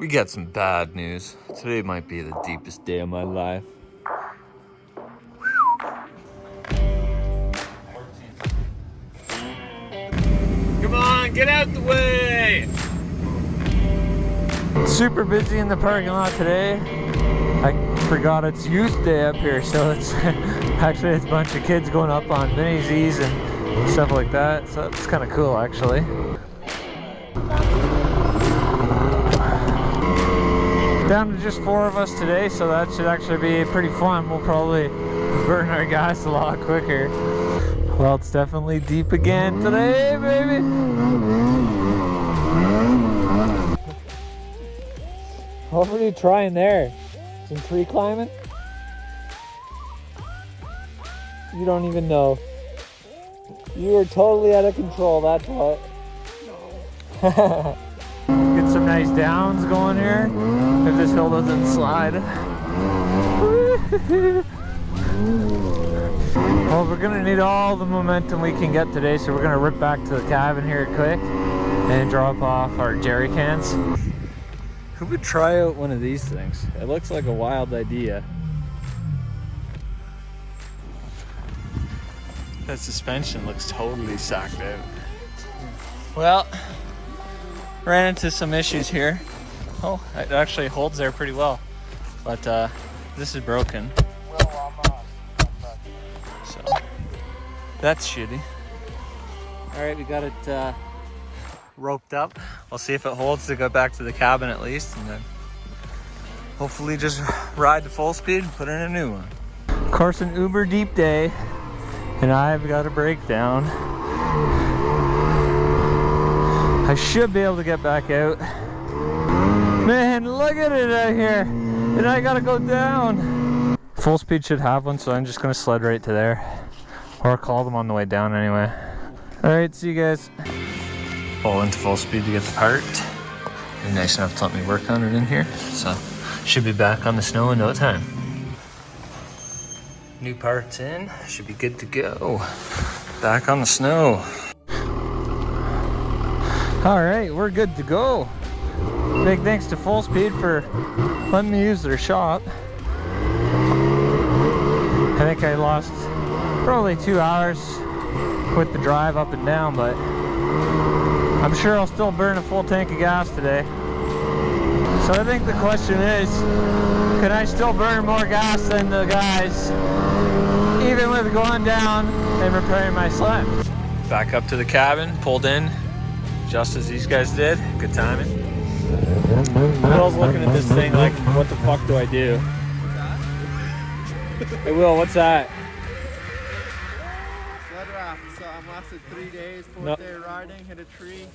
We got some bad news. Today might be the deepest day of my life. Come on, get out the way! Super busy in the parking lot today. I forgot it's youth day up here, so it's actually it's a bunch of kids going up on mini Z's and stuff like that. So it's kind of cool actually. Down to just 4 of us today, so that should actually be pretty fun. We'll probably burn our gas a lot quicker. Well, it's definitely deep again today, baby. What were you trying there? Some tree climbing? You don't even know. You are totally out of control, that's what. No. Get some nice downs going here. If this hill doesn't slide. Well, we're gonna need all the momentum we can get today, so we're gonna rip back to the cabin here quick and drop off our jerry cans. Who would try out one of these things? It looks like a wild idea. That suspension looks totally sacked out. Well, ran into some issues here. Oh, it actually holds there pretty well, but this is broken. So that's shitty. All right, we got it roped up. We'll see if it holds to go back to the cabin at least, and then hopefully just ride to full speed and put in a new one. Of course, an uber deep day, and I've got a breakdown. I should be able to get back out. Man, look at it out here. And I gotta go down. Full speed should have one, so I'm just gonna sled right to there. Or call them on the way down anyway. Alright, see you guys. Pull into full speed to get the part. They're nice enough to let me work on it in here. So, should be back on the snow in no time. New parts in, should be good to go. Back on the snow. Alright, we're good to go. Big thanks to Full Speed for letting me use their shop. I think I lost probably 2 hours with the drive up and down, but I'm sure I'll still burn a full tank of gas today. So I think the question is, can I still burn more gas than the guys, even with going down and repairing my sled? Back up to the cabin, pulled in just as these guys did. Good timing. Will's looking at this thing like, what the fuck do I do? Hey Will, what's that? Sled raft. So I lasted 3 days, 4th day riding, hit a tree,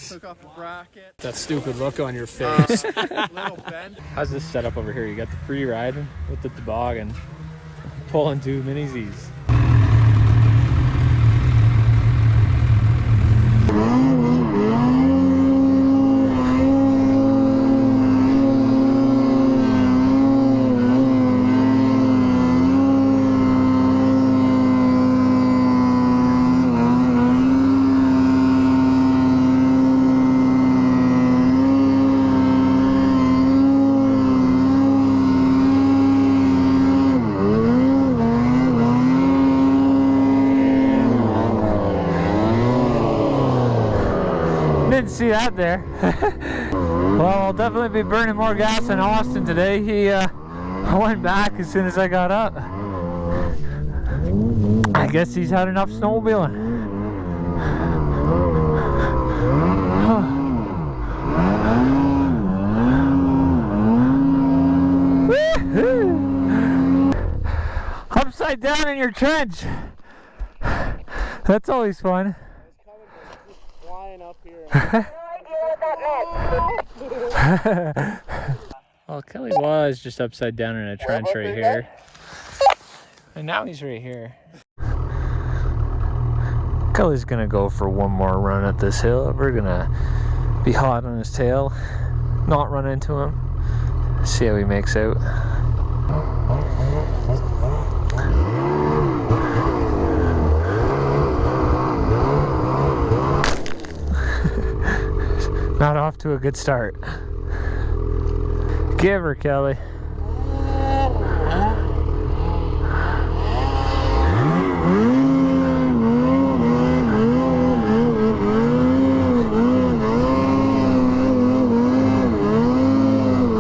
took off a bracket. That stupid look on your face. Little bend. How's this setup over here? You got the free riding with the toboggan, pulling 2 mini Z's. Didn't see that there. Well, I'll definitely be burning more gas than Austin today. He went back as soon as I got up. I guess he's had enough snowmobiling. Upside down in your trench. That's always fun. Up here. Well, Kelly was just upside down in a trench right here. And now he's right here. Kelly's gonna go for one more run at this hill. We're gonna be hot on his tail, not run into him, see how he makes out. Not off to a good start. Give her, Kelly.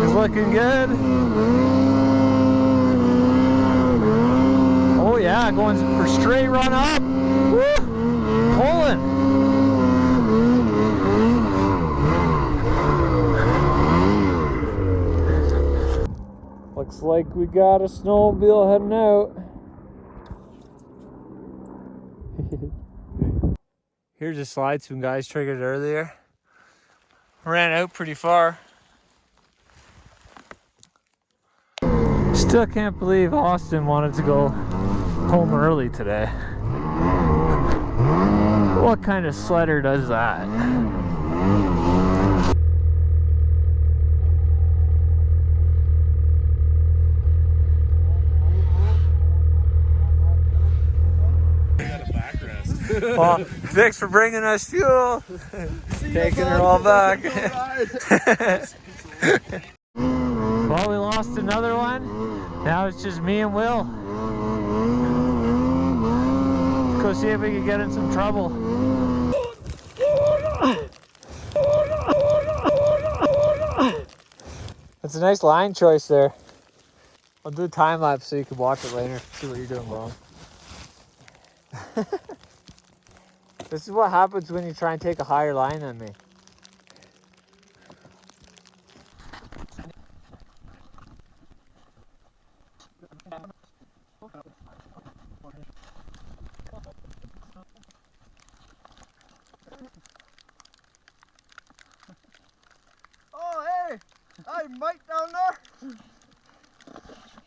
It's looking good. Oh yeah, going for straight run up. Woo! Pulling. Looks like we got a snowmobile heading out. Here's a slide some guys triggered earlier. Ran out pretty far. Still can't believe Austin wanted to go home early today. What kind of sledder does that? Well, thanks for bringing us fuel. Taking her all back. Well, we lost another one. Now it's just me and Will. Let's go see if we can get in some trouble. That's a nice line choice there. I'll do a time lapse so you can watch it later. See what you're doing wrong. This is what happens when you try and take a higher line than me. Oh, hey! Hi, Mike down there!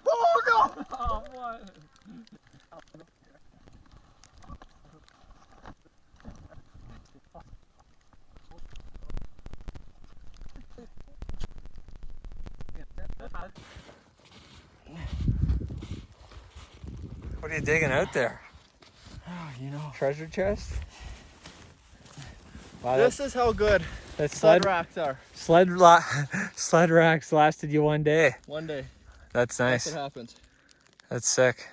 Oh, no! Oh, what? What are you digging out there? Oh, you know. Treasure chest? Wow, This is how good that sled racks are. sled racks lasted you one day. One day. That's nice. That's what happens. That's sick.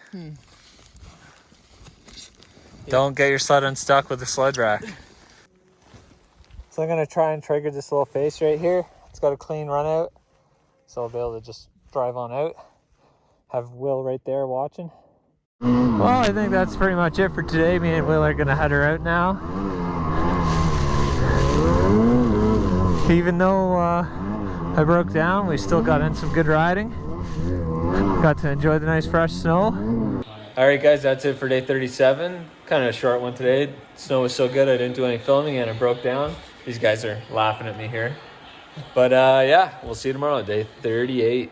Don't get your sled unstuck with a sled rack. So I'm gonna try and trigger this little face right here. It's got a clean run out, so I'll be able to just drive on out. Have Will right there watching. Well, I think that's pretty much it for today. Me and Will are gonna head her out now. Even though I broke down, we still got in some good riding. Got to enjoy the nice fresh snow. Alright guys, that's it for day 37. Kind of a short one today. Snow was so good I didn't do any filming and I broke down. These guys are laughing at me here. But yeah, we'll see you tomorrow, day 38.